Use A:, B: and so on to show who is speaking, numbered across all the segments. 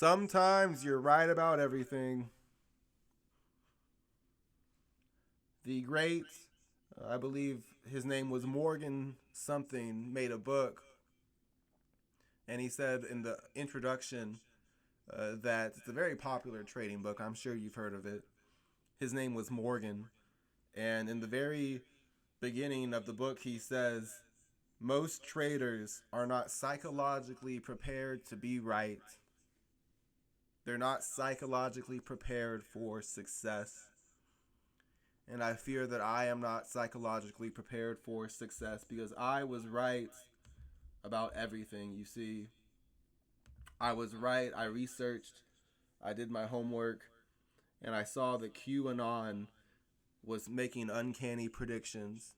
A: Sometimes you're right about everything. The great, I believe his name was Morgan something, made a book, and he said in the introduction that it's a very popular trading book. I'm sure you've heard of it. His name was Morgan, and in the very beginning of the book, he says, most traders are not psychologically prepared to be right. They're not psychologically prepared for success. And I fear that I am not psychologically prepared for success because I was right about everything. You see, I was right. I researched, I did my homework, and I saw that QAnon was making uncanny predictions.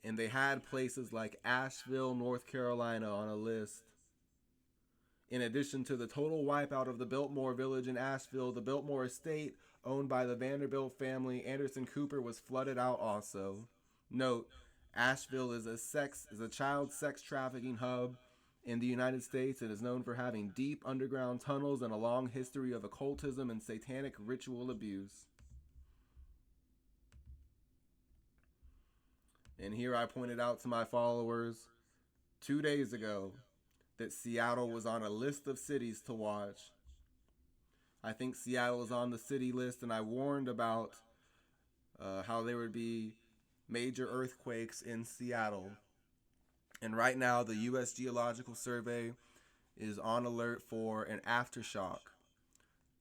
A: And they had places like Asheville, North Carolina on a list. In addition to the total wipeout of the Biltmore Village in Asheville, the Biltmore estate, owned by the Vanderbilt family, Anderson Cooper, was flooded out also. Note, Asheville is a child sex trafficking hub in the United States and is known for having deep underground tunnels and a long history of occultism and satanic ritual abuse. And here I pointed out to my followers 2 days ago that Seattle was on a list of cities to watch. I think Seattle is on the city list, and I warned about how there would be major earthquakes in Seattle. And right now, the U.S. Geological Survey is on alert for an aftershock.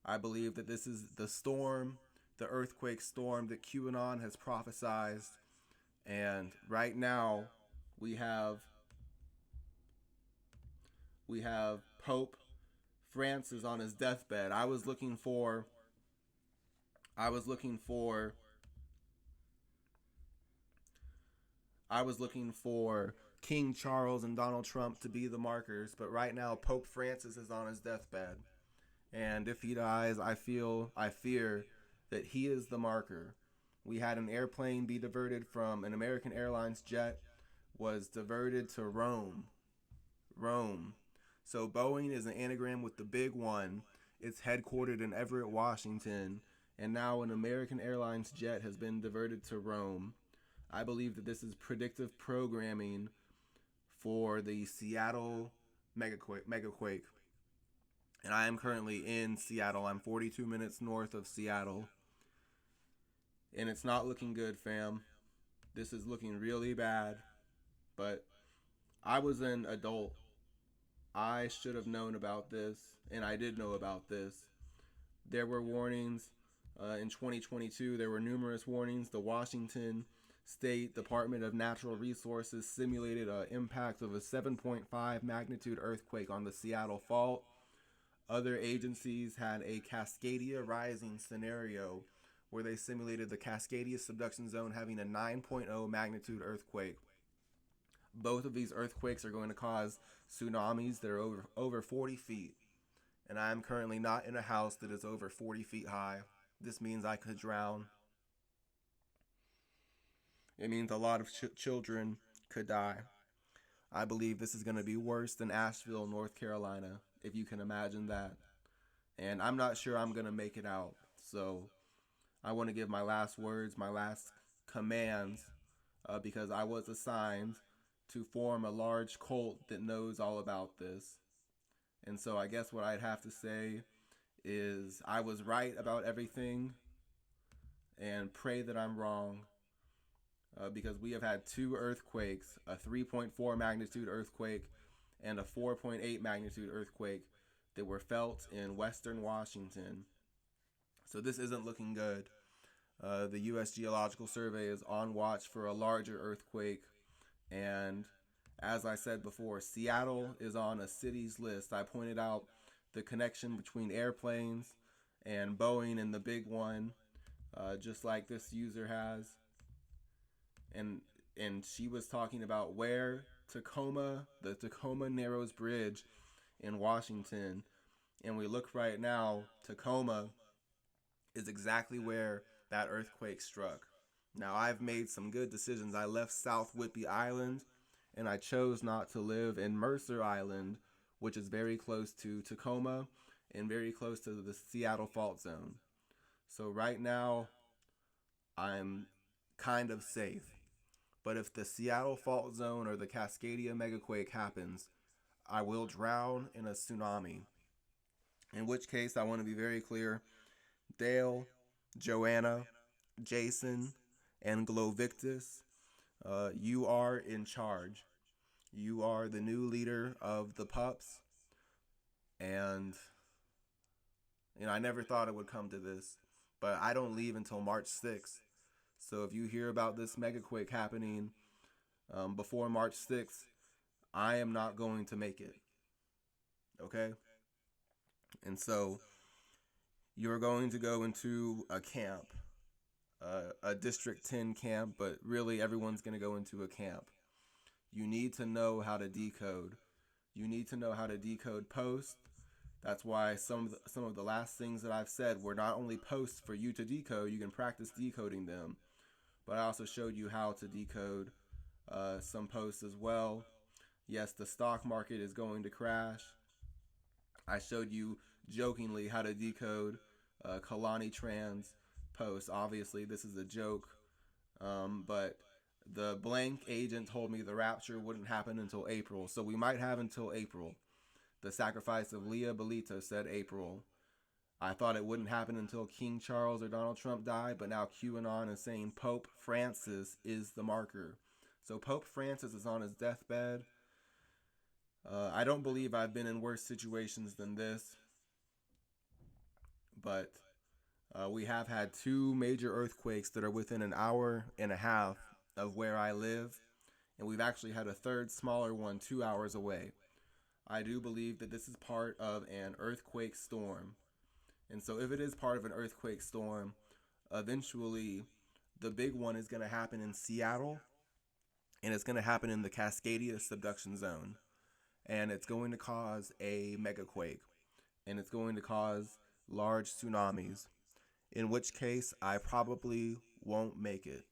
A: I believe that this is the storm, the earthquake storm that QAnon has prophesied. And right now, we have Pope Francis on his deathbed. I was looking for King Charles and Donald Trump to be the markers, but right now Pope Francis is on his deathbed. And if he dies, I fear that he is the marker. We had an airplane be diverted from an American Airlines jet was diverted to Rome. Rome. So Boeing is an anagram with the big one. It's headquartered in Everett, Washington, and now an American Airlines jet has been diverted to Rome. I believe that this is predictive programming for the Seattle megaquake. And I am currently in Seattle. I'm 42 minutes north of Seattle. And it's not looking good, fam. This is looking really bad. But I was an adult. I should have known about this, and I did know about this. There were warnings in 2022. There were numerous warnings. The Washington State Department of Natural Resources simulated an impact of a 7.5 magnitude earthquake on the Seattle Fault. Other agencies had a Cascadia rising scenario where they simulated the Cascadia subduction zone having a 9.0 magnitude earthquake. Both of these earthquakes are going to cause tsunamis that are over 40 feet. And I am currently not in a house that is over 40 feet high. This means I could drown. It means a lot of children could die. I believe this is going to be worse than Asheville, North Carolina, if you can imagine that. And I'm not sure I'm going to make it out. So I want to give my last words, my last commands, because I was assigned to form a large cult that knows all about this. And so I guess what I'd have to say is I was right about everything and pray that I'm wrong. Because we have had two earthquakes, a 3.4 magnitude earthquake and a 4.8 magnitude earthquake that were felt in western Washington. So this isn't looking good. The U.S. Geological Survey is on watch for a larger earthquake. And as I said before, Seattle is on a city's list. I pointed out the connection between airplanes and Boeing and the big one, just like this user has. And she was talking about where the Tacoma Narrows Bridge in Washington. And we look right now, Tacoma is exactly where that earthquake struck. Now, I've made some good decisions. I left South Whidbey Island, and I chose not to live in Mercer Island, which is very close to Tacoma. and very close to the Seattle fault zone. So right now, I'm kind of safe. But if the Seattle fault zone or the Cascadia megaquake happens, I will drown in a tsunami. In which case, I want to be very clear: Dale, Joanna, Jason, and Glovictus, you are in charge. You are the new leader of the pups, and I never thought it would come to this, but I don't leave until March 6th. So if you hear about this megaquake happening before March 6th, I am not going to make it. Okay? And so you're going to go into a camp, a District 10 camp, but really everyone's going to go into a camp. You need to know how to decode. You need to know how to decode post. That's why some of the last things that I've said were not only posts for you to decode, you can practice decoding them, but I also showed you how to decode some posts as well. Yes, the stock market is going to crash. I showed you jokingly how to decode Kalani Tran's post. Obviously, this is a joke, but the blank agent told me the rapture wouldn't happen until April, so we might have until April. The sacrifice of Leah Belito said April. I thought it wouldn't happen until King Charles or Donald Trump died, but now QAnon is saying Pope Francis is the marker. So Pope Francis is on his deathbed. I don't believe I've been in worse situations than this, but we have had two major earthquakes that are within an hour and a half of where I live, and we've actually had a third smaller one 2 hours away. I do believe that this is part of an earthquake storm. And so if it is part of an earthquake storm, eventually the big one is going to happen in Seattle, and it's going to happen in the Cascadia subduction zone. And it's going to cause a megaquake, and it's going to cause large tsunamis, in which case I probably won't make it.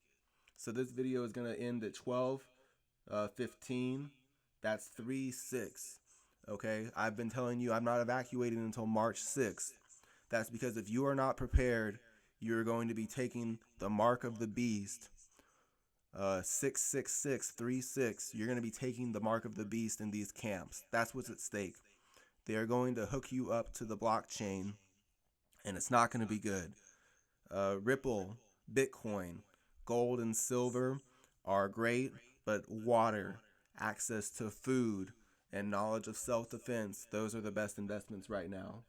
A: So this video is going to end at 12:15. That's 3/6. Okay, I've been telling you I'm not evacuating until March 6th. That's because if you are not prepared, you're going to be taking the mark of the beast. 66636. You're going to be taking the mark of the beast in these camps. That's what's at stake. They are going to hook you up to the blockchain, and it's not going to be good. Ripple, Bitcoin, gold, and silver are great, but water, access to food, and knowledge of self-defense, those are the best investments right now.